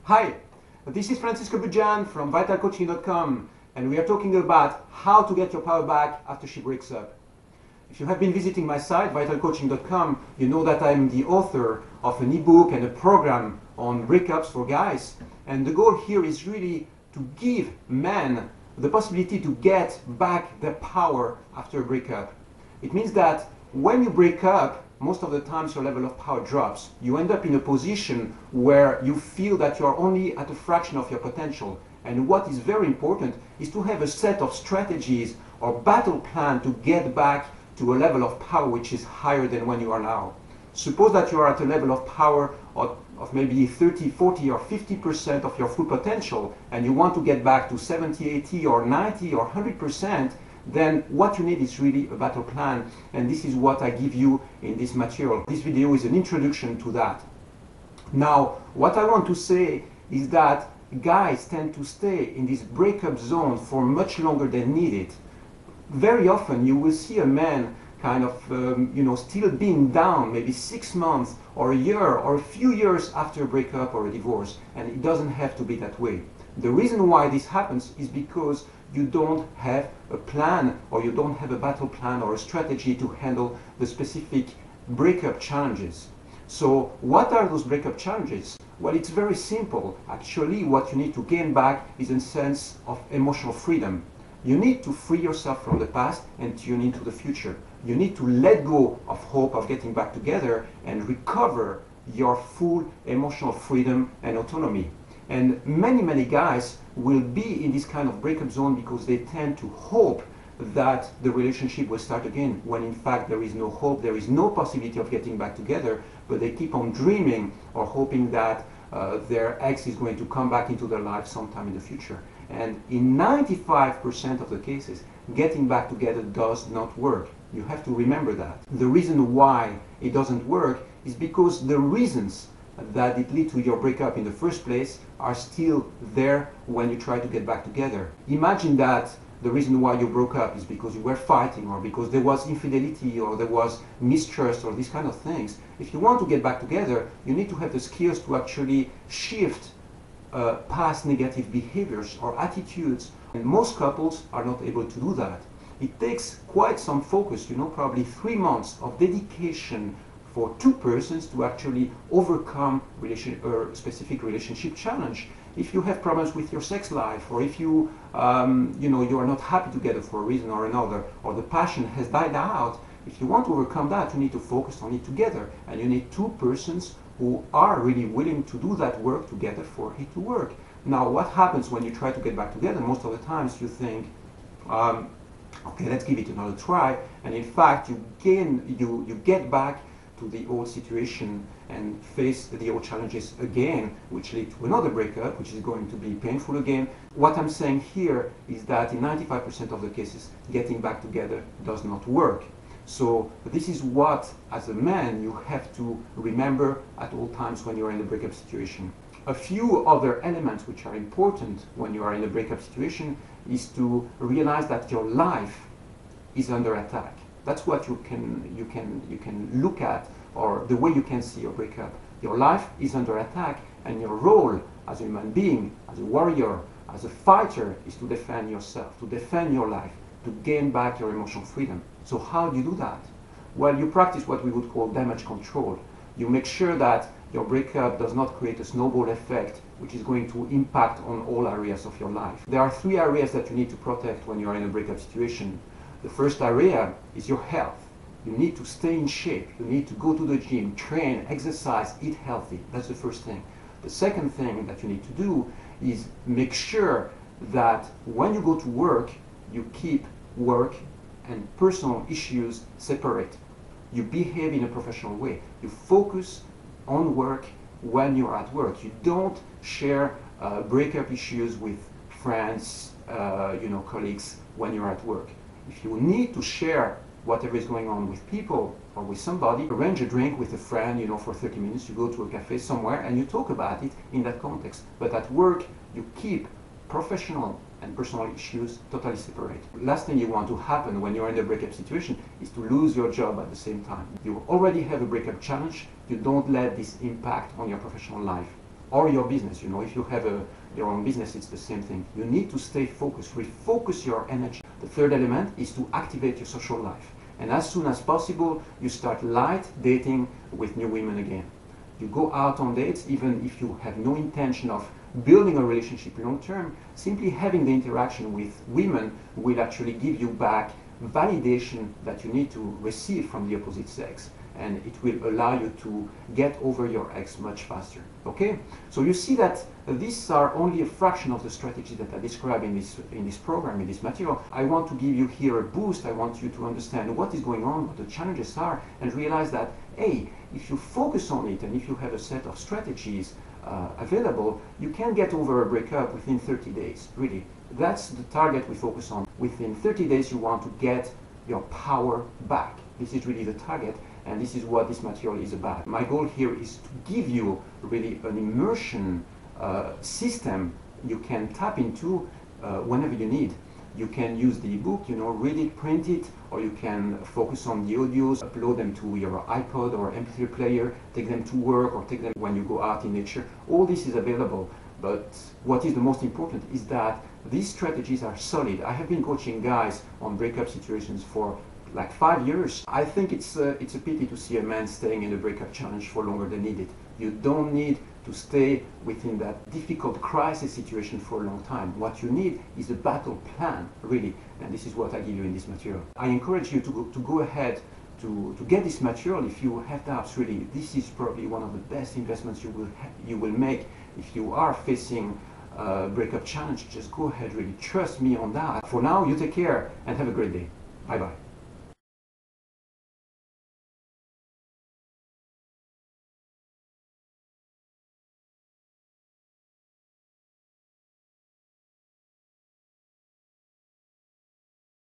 Hi, this is Francisco Bujan from vitalcoaching.com, and we are talking about how to get your power back after she breaks up. If you have been visiting my site, vitalcoaching.com, you know that I'm the author of an ebook and a program on breakups for guys. And the goal here is really to give men the possibility to get back their power after a breakup. It means that when you break up, most of the times your level of power drops. You end up in a position where you feel that you're only at a fraction of your potential. And what is very important is to have a set of strategies or battle plan to get back to a level of power which is higher than when you are now. Suppose that you are at a level of power of maybe 30, 40 or 50% of your full potential, and you want to get back to 70, 80 or 90 or 100%, then what you need is really a battle plan, and this is what I give you in this material. This video is an introduction to that. Now, what I want to say is that guys tend to stay in this breakup zone for much longer than needed. Very often you will see a man kind of still being down maybe 6 months or a year or a few years after a breakup or a divorce, and it doesn't have to be that way. The reason why this happens is because you don't have a plan, or you don't have a battle plan or a strategy to handle the specific breakup challenges. So what are those breakup challenges? Well, it's very simple. Actually, what you need to gain back is a sense of emotional freedom. You need to free yourself from the past and tune into the future. You need to let go of hope of getting back together and recover your full emotional freedom and autonomy. And many guys will be in this kind of breakup zone because they tend to hope that the relationship will start again, when in fact there is no hope, there is no possibility of getting back together, but they keep on dreaming or hoping that their ex is going to come back into their life sometime in the future. And in 95% of the cases, getting back together does not work. You have to remember that. The reason why it doesn't work is because the reasons that it lead to your breakup in the first place are still there when you try to get back together. Imagine that the reason why you broke up is because you were fighting, or because there was infidelity, or there was mistrust, or these kind of things. If you want to get back together, you need to have the skills to actually shift past negative behaviors or attitudes. And most couples are not able to do that. It takes quite some focus, probably 3 months of dedication for two persons to actually overcome a specific relationship challenge. If you have problems with your sex life, or if you are not happy together for a reason or another, or the passion has died out, if you want to overcome that, you need to focus on it together, and you need two persons who are really willing to do that work together for it to work. Now, what happens when you try to get back together? Most of the times you think, okay, let's give it another try, and in fact you get back to the old situation and face the old challenges again, which lead to another breakup, which is going to be painful again. What I'm saying here is that in 95% of the cases, getting back together does not work. So this is what, as a man, you have to remember at all times when you are in a breakup situation. A few other elements which are important when you are in a breakup situation is to realize that your life is under attack. That's what you can look at, or the way you can see your breakup. Your life is under attack, and your role as a human being, as a warrior, as a fighter, is to defend yourself, to defend your life, to gain back your emotional freedom. So how do you do that? Well, you practice what we would call damage control. You make sure that your breakup does not create a snowball effect, which is going to impact on all areas of your life. There are 3 areas that you need to protect when you are in a breakup situation. The first area is your health. You need to stay in shape. You need to go to the gym, train, exercise, eat healthy. That's the first thing. The second thing that you need to do is make sure that when you go to work, you keep work and personal issues separate. You behave in a professional way. You focus on work when you're at work. You don't share breakup issues with friends, colleagues when you're at work. If you need to share whatever is going on with people or with somebody, arrange a drink with a friend, for 30 minutes. You go to a cafe somewhere and you talk about it in that context. But at work, you keep professional and personal issues totally separate. Last thing you want to happen when you're in a breakup situation is to lose your job at the same time. You already have a breakup challenge. You don't let this impact on your professional life. or your business. You know, if you have your own business, it's the same thing. You need to stay focused, refocus your energy. The third element is to activate your social life. And as soon as possible, you start light dating with new women again. You go out on dates, even if you have no intention of building a relationship long term. Simply having the interaction with women will actually give you back validation that you need to receive from the opposite sex, and it will allow you to get over your ex much faster. Okay, so you see that these are only a fraction of the strategies that I describe in this program, in this material. I want to give you here a boost. I want you to understand what is going on, what the challenges are, and realize that, hey, if you focus on it and if you have a set of strategies available, you can get over a breakup within 30 days. Really, that's the target we focus on. Within 30 days, you want to get your power back. This is really the target, and this is what this material is about. My goal here is to give you really an immersion system you can tap into whenever you need. You can use the ebook, you know, read it, print it, or you can focus on the audios, upload them to your iPod or MP3 player, take them to work, or take them when you go out in nature. All this is available, but what is the most important is that these strategies are solid. I have been coaching guys on breakup situations for like 5 years. I think it's a pity to see a man staying in a breakup challenge for longer than needed. You don't need to stay within that difficult crisis situation for a long time. What you need is a battle plan, really, and this is what I give you in this material. I encourage you to go ahead to get this material. If you have doubts, really, this is probably one of the best investments you will make if you are facing a breakup challenge. Just go ahead, really, trust me on that. For now, you take care and have a great day. Bye-bye.